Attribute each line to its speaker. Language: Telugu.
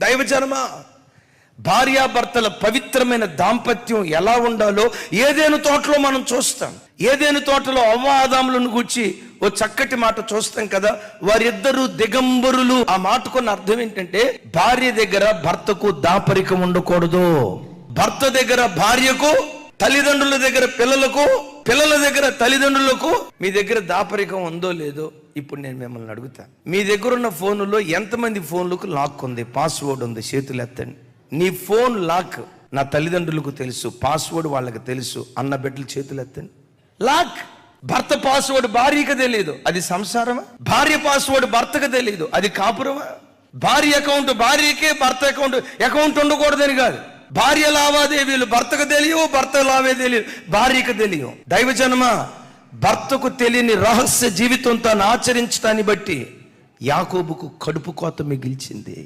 Speaker 1: దైవజనమా, భార్యాభర్తల పవిత్రమైన దాంపత్యం ఎలా ఉండాలో ఏదైనా తోటలో మనం చూస్తాం. ఏదైనా తోటలో అవ్వ ఆదాములను గూర్చి ఓ చక్కటి మాట చూస్తాం కదా, వారిద్దరూ దిగంబరులు. ఆ మాటకున్న అర్థం ఏంటంటే, భార్య దగ్గర భర్తకు దాపరికం ఉండకూడదు, భర్త దగ్గర భార్యకు, తల్లిదండ్రుల దగ్గర పిల్లలకు, పిల్లల దగ్గర తల్లిదండ్రులకు. మీ దగ్గర దాపరికం ఉందో లేదో ఇప్పుడు నేను మిమ్మల్ని అడుగుతా. మీ దగ్గర ఉన్న ఫోన్లో ఎంతమంది ఫోన్లకు లాక్ ఉంది, పాస్వర్డ్ ఉంది? చేతులు ఎత్తండి. నీ ఫోన్ లాక్ నా తల్లిదండ్రులకు తెలుసు, పాస్వర్డ్ వాళ్ళకి తెలుసు అన్న బిడ్డలు చేతులు ఎత్తండి. లాక్. భర్త పాస్వర్డ్ భార్యకు తెలియదు, అది సంసారమా? భార్య పాస్వర్డ్ భర్తకు తెలియదు, అది కాపురమా? భార్య అకౌంట్ భార్యకే, భర్త అకౌంట్ ఉండకూడదని కాదు. భార్య లావాదేవీలు భర్తకు తెలియవు, భర్త లావాదేవీలు భార్యకు తెలియవు. దైవజనమా, భర్తకు తెలియని రహస్య జీవితం తాను ఆచరించడాన్ని బట్టి యాకోబుకు కడుపు కోత మిగిల్చింది.